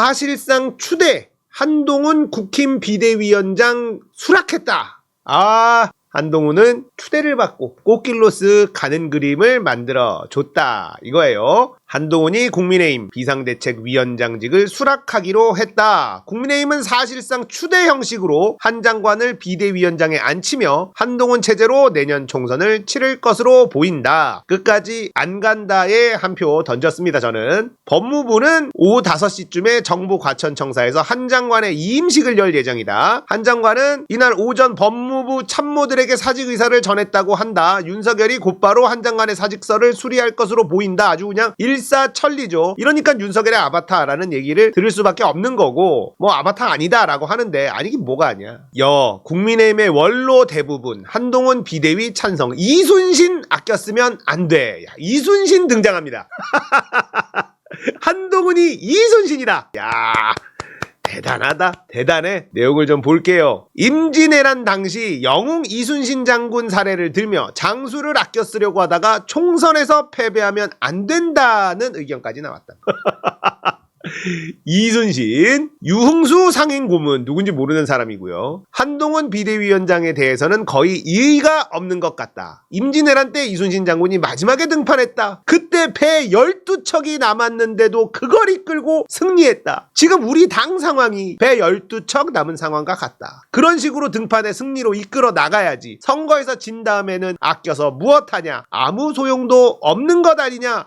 사실상 추대 한동훈 국힘 비대위원장 수락했다. 한동훈은 추대를 받고 꽃길로 쓱 가는 그림을 만들어 줬다 이거예요. 한동훈이 국민의힘 비상대책위원장직을 수락하기로 했다. 국민의힘은 사실상 추대 형식으로 한 장관을 비대위원장에 앉히며 한동훈 체제로 내년 총선을 치를 것으로 보인다. 끝까지 안 간다에 한 표 던졌습니다. 저는. 법무부는 오후 5시쯤에 정부과천청사에서 한 장관의 이임식을 열 예정이다. 한 장관은 이날 오전 법무부 참모들에게 사직 의사를 전했다고 한다. 윤석열이 곧바로 한 장관의 사직서를 수리할 것으로 보인다. 아주 그냥 일사천리죠. 이러니까 윤석열의 아바타라는 얘기를 들을 수밖에 없는 거고, 뭐 아바타 아니다 라고 하는데 아니긴 뭐가 아니야. 국민의힘의 원로 대부분 한동훈 비대위 찬성. 이순신 아꼈으면 안 돼. 이순신 등장합니다. 한동훈이 이순신이다. 대단하다. 대단해. 내용을 좀 볼게요. 임진왜란 당시 영웅 이순신 장군 사례를 들며 장수를 아껴 쓰려고 하다가 총선에서 패배하면 안 된다는 의견까지 나왔다. 이순신, 유흥수 상임고문 누군지 모르는 사람이고요. 한동훈 비대위원장에 대해서는 거의 이의가 없는 것 같다. 임진왜란 때 이순신 장군이 마지막에 등판했다. 그때 배 12척이 남았는데도 그걸 이끌고 승리했다. 지금 우리 당 상황이 배 12척 남은 상황과 같다. 그런 식으로 등판에 승리로 이끌어 나가야지. 선거에서 진 다음에는 아껴서 무엇하냐. 아무 소용도 없는 것 아니냐.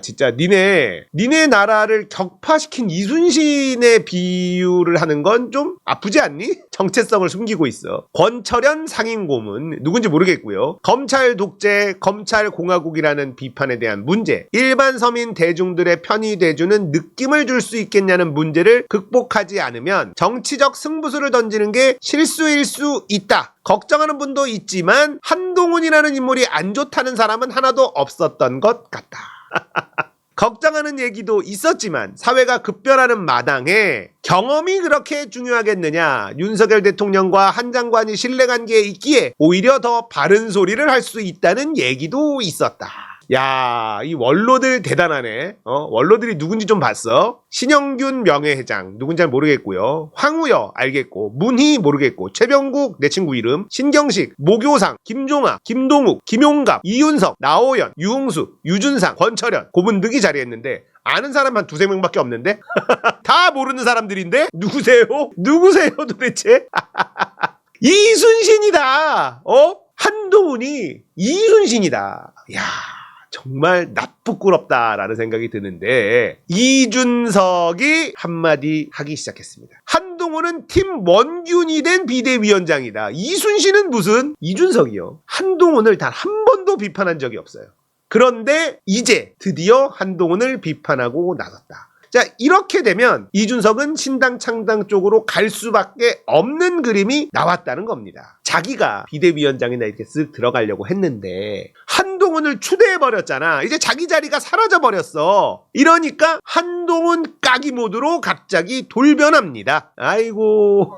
진짜 니네 나라를 격파시킨 이순신의 비유를 하는 건 좀 아프지 않니? 정체성을 숨기고 있어. 권철현 상임고문 누군지 모르겠고요. 검찰 독재, 검찰 공화국이라는 비판에 대한 문제, 일반 서민 대중들의 편이 돼주는 느낌을 줄 수 있겠냐는 문제를 극복하지 않으면 정치적 승부수를 던지는 게 실수일 수 있다. 걱정하는 분도 있지만 한동훈이라는 인물이 안 좋다는 사람은 하나도 없었던 것 같다. 걱정하는 얘기도 있었지만 사회가 급변하는 마당에 경험이 그렇게 중요하겠느냐. 윤석열 대통령과 한 장관이 신뢰관계에 있기에 오히려 더 바른 소리를 할 수 있다는 얘기도 있었다. 이 원로들 대단하네. 원로들이 누군지 좀 봤어. 신영균 명예회장 누군지 잘 모르겠고요. 황우여 알겠고, 문희 모르겠고, 최병국 내 친구 이름, 신경식, 모교상, 김종아, 김동욱, 김용갑, 이윤석, 나오연, 유흥수, 유준상, 권철현 고문 등이 자리했는데 아는 사람 한 2-3명밖에 없는데 다 모르는 사람들인데 누구세요 도대체? 이순신이다. 한동훈이 이순신이다. 정말 나쁘꾸럽다라는 생각이 드는데 이준석이 한마디 하기 시작했습니다. 한동훈은 팀 원균이 된 비대위원장이다. 이순신은 무슨? 이준석이요. 한동훈을 단 한 번도 비판한 적이 없어요. 그런데 이제 드디어 한동훈을 비판하고 나섰다. 이렇게 되면 이준석은 신당 창당 쪽으로 갈 수밖에 없는 그림이 나왔다는 겁니다. 자기가 비대위원장이나 이렇게 쓱 들어가려고 했는데 한동훈을 추대해버렸잖아. 이제 자기 자리가 사라져버렸어. 이러니까 한동훈 까기 모드로 갑자기 돌변합니다. 아이고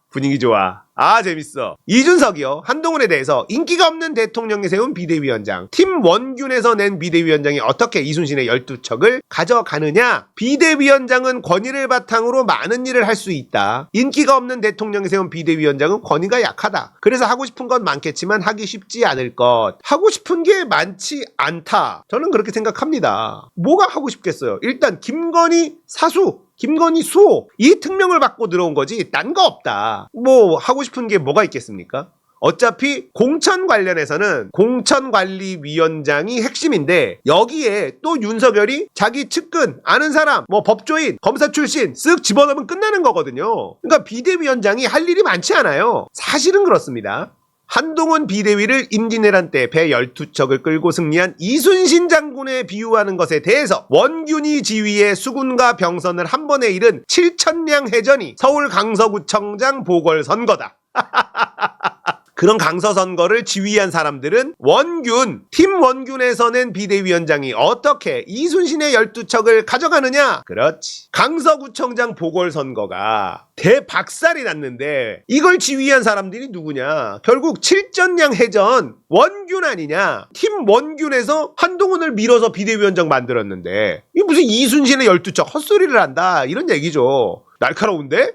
분위기 좋아. 재밌어. 이준석이요. 한동훈에 대해서 인기가 없는 대통령이 세운 비대위원장, 팀 원균에서 낸 비대위원장이 어떻게 이순신의 12척을 가져가느냐. 비대위원장은 권위를 바탕으로 많은 일을 할 수 있다. 인기가 없는 대통령이 세운 비대위원장은 권위가 약하다. 그래서 하고 싶은 건 많겠지만 하기 쉽지 않을 것. 하고 싶은 게 많지 않다. 저는 그렇게 생각합니다. 뭐가 하고 싶겠어요. 일단 김건희 사수, 김건희 수호 이 특명을 받고 들어온 거지 딴 거 없다. 하고 싶은 게 뭐가 있겠습니까? 어차피 공천 관련해서는 공천관리위원장이 핵심인데 여기에 또 윤석열이 자기 측근, 아는 사람, 법조인, 검사 출신 쓱 집어넣으면 끝나는 거거든요. 그러니까 비대위원장이 할 일이 많지 않아요. 사실은 그렇습니다. 한동훈 비대위를 임진왜란 때 배 12척을 끌고 승리한 이순신 장군에 비유하는 것에 대해서 원균이 지휘의 수군과 병선을 한 번에 잃은 7,000량 해전이 서울 강서구청장 보궐선거다. 그런 강서 선거를 지휘한 사람들은 원균, 팀 원균에서 낸 비대위원장이 어떻게 이순신의 12척을 가져가느냐? 그렇지. 강서구청장 보궐선거가 대박살이 났는데 이걸 지휘한 사람들이 누구냐? 결국 칠전량 해전 원균 아니냐? 팀 원균에서 한동훈을 밀어서 비대위원장 만들었는데 이게 무슨 이순신의 12척 헛소리를 한다 이런 얘기죠. 날카로운데?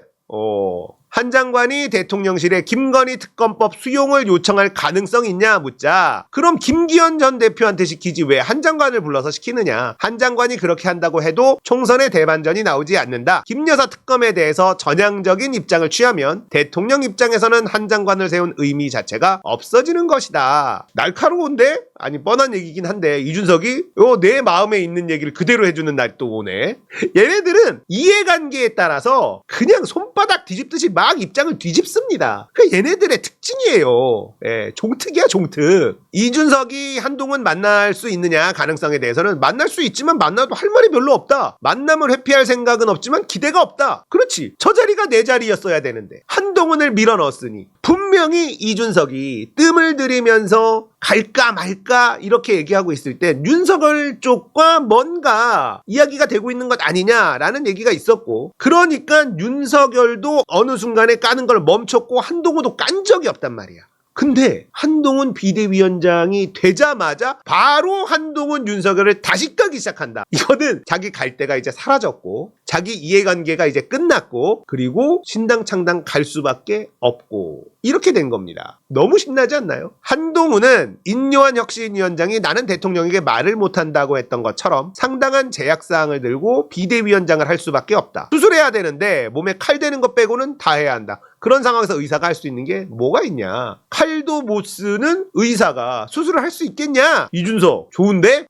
한 장관이 대통령실에 김건희 특검법 수용을 요청할 가능성이 있냐 묻자 그럼 김기현 전 대표한테 시키지 왜 한 장관을 불러서 시키느냐. 한 장관이 그렇게 한다고 해도 총선에 대반전이 나오지 않는다. 김 여사 특검에 대해서 전향적인 입장을 취하면 대통령 입장에서는 한 장관을 세운 의미 자체가 없어지는 것이다. 날카로운데? 아니 뻔한 얘기긴 한데 이준석이 내 마음에 있는 얘기를 그대로 해주는 날이 또 오네. 얘네들은 이해관계에 따라서 그냥 손바닥 뒤집듯이 막 입장을 뒤집습니다. 그 얘네들의 특징이에요. 예, 종특이야 종특. 이준석이 한동훈 만날 수 있느냐 가능성에 대해서는 만날 수 있지만 만나도 할 말이 별로 없다. 만남을 회피할 생각은 없지만 기대가 없다. 그렇지. 저 자리가 내 자리였어야 되는데 한동훈을 밀어넣었으니 분명히 이준석이 뜸을 들이면서 갈까 말까 이렇게 얘기하고 있을 때 윤석열 쪽과 뭔가 이야기가 되고 있는 것 아니냐라는 얘기가 있었고 그러니까 윤석열도 어느 순간에 까는 걸 멈췄고 한동훈도 깐 적이 없단 말이야. 근데 한동훈 비대위원장이 되자마자 바로 한동훈 윤석열을 다시 까기 시작한다. 이거는 자기 갈 데가 이제 사라졌고 자기 이해관계가 이제 끝났고 그리고 신당 창당 갈 수밖에 없고 이렇게 된 겁니다. 너무 신나지 않나요? 한동훈은 인요한 혁신위원장이 나는 대통령에게 말을 못한다고 했던 것처럼 상당한 제약사항을 들고 비대위원장을 할 수밖에 없다. 수술해야 되는데 몸에 칼 대는 것 빼고는 다 해야 한다. 그런 상황에서 의사가 할 수 있는 게 뭐가 있냐? 칼도 못 쓰는 의사가 수술을 할 수 있겠냐? 이준석 좋은데?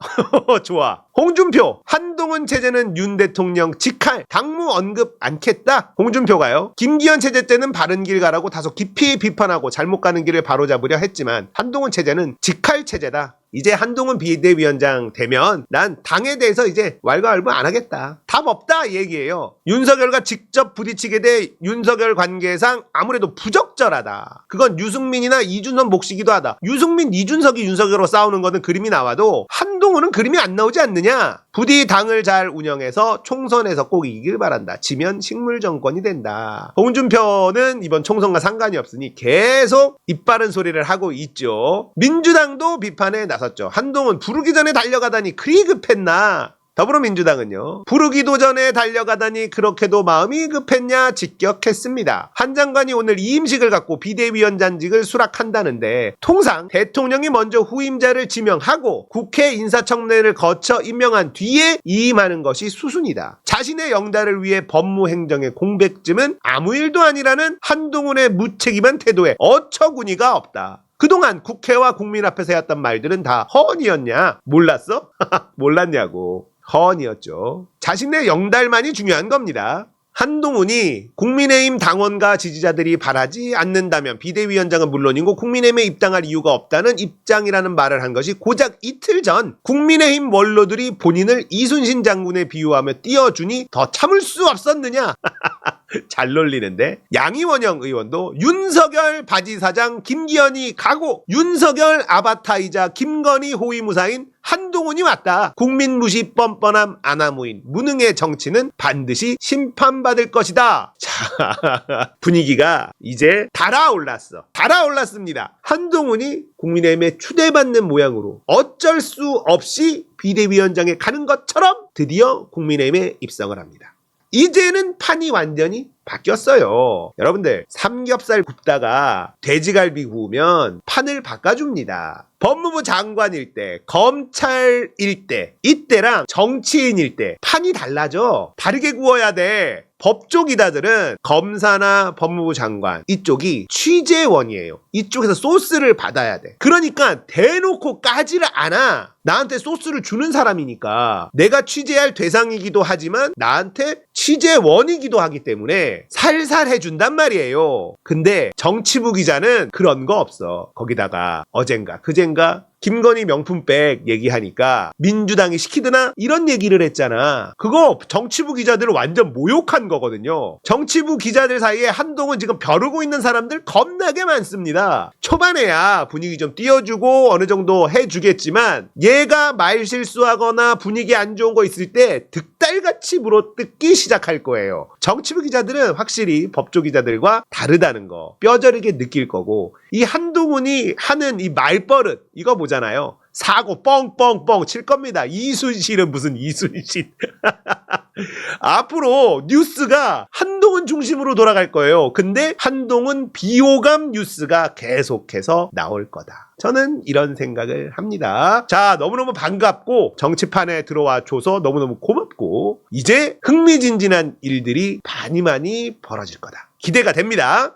좋아. 홍준표 한동훈 체제는 윤 대통령 직할 당무 언급 않겠다. 홍준표가요. 김기현 체제 때는 바른 길 가라고 다소 깊이 비판하고 잘못 가는 길을 바로잡으려 했지만 한동훈 체제는 직할 체제다. 이제 한동훈 비대위원장 되면 난 당에 대해서 이제 왈가왈부 안 하겠다. 답 없다 이 얘기예요. 윤석열과 직접 부딪히게 돼 윤석열 관계상 아무래도 부적절하다. 그건 유승민이나 이준석 몫이기도 하다. 유승민, 이준석이 윤석열로 싸우는 거는 그림이 나와도 한동훈은 그림이 안 나오지 않느냐. 부디 당을 잘 운영해서 총선에서 꼭 이기길 바란다. 지면 식물 정권이 된다. 홍준표는 이번 총선과 상관이 없으니 계속 입 바른 소리를 하고 있죠. 민주당도 비판에 나섰죠. 한동훈 부르기 전에 달려가다니 그리 급했나. 더불어민주당은요. 부르기도 전에 달려가다니 그렇게도 마음이 급했냐 직격했습니다. 한 장관이 오늘 이임식을 갖고 비대위원장직을 수락한다는데 통상 대통령이 먼저 후임자를 지명하고 국회 인사청문회를 거쳐 임명한 뒤에 이임하는 것이 수순이다. 자신의 영달을 위해 법무행정의 공백쯤은 아무 일도 아니라는 한동훈의 무책임한 태도에 어처구니가 없다. 그동안 국회와 국민 앞에서 해왔던 말들은 다 허언이었냐? 몰랐어? 몰랐냐고. 허언이었죠. 자신의 영달만이 중요한 겁니다. 한동훈이 국민의힘 당원과 지지자들이 바라지 않는다면 비대위원장은 물론이고 국민의힘에 입당할 이유가 없다는 입장이라는 말을 한 것이 고작 이틀 전 국민의힘 원로들이 본인을 이순신 장군에 비유하며 띄워주니 더 참을 수 없었느냐. 잘 놀리는데 양이원영 의원도 윤석열 바지사장 김기현이 가고 윤석열 아바타이자 김건희 호위무사인 한동훈이 왔다. 국민 무시 뻔뻔함 아나무인 무능의 정치는 반드시 심판받을 것이다. 자, 분위기가 이제 달아올랐습니다. 한동훈이 국민의힘에 추대받는 모양으로 어쩔 수 없이 비대위원장에 가는 것처럼 드디어 국민의힘에 입성을 합니다. 이제는 판이 완전히 바뀌었어요. 여러분들 삼겹살 굽다가 돼지갈비 구우면 판을 바꿔줍니다. 법무부 장관일 때, 검찰일 때, 이때랑 정치인일 때 판이 달라져. 다르게 구워야 돼. 법조기다들은 검사나 법무부 장관 이쪽이 취재원이에요. 이쪽에서 소스를 받아야 돼. 그러니까 대놓고 까지를 않아. 나한테 소스를 주는 사람이니까 내가 취재할 대상이기도 하지만 나한테 취재원이기도 하기 때문에 살살 해준단 말이에요. 근데 정치부 기자는 그런 거 없어. 거기다가 어젠가 그젠가 김건희 명품백 얘기하니까 민주당이 시키드나 이런 얘기를 했잖아. 그거 정치부 기자들을 완전 모욕한 거거든요. 정치부 기자들 사이에 한동훈 지금 벼르고 있는 사람들 겁나게 많습니다. 초반에야 분위기 좀 띄워주고 어느 정도 해주겠지만 얘가 말 실수하거나 분위기 안 좋은 거 있을 때 득달같이 물어뜯기 시작할 거예요. 정치부 기자들은 확실히 법조 기자들과 다르다는 거 뼈저리게 느낄 거고, 이 한동훈이 하는 이 말버릇 이거 보잖아요. 사고 뻥뻥뻥 칠 겁니다. 이순실은 무슨 이순실. 앞으로 뉴스가 한동훈 중심으로 돌아갈 거예요. 근데 한동훈 비호감 뉴스가 계속해서 나올 거다. 저는 이런 생각을 합니다. 자, 너무너무 반갑고 정치판에 들어와 줘서 너무너무 고맙고, 이제 흥미진진한 일들이 많이 벌어질 거다. 기대가 됩니다.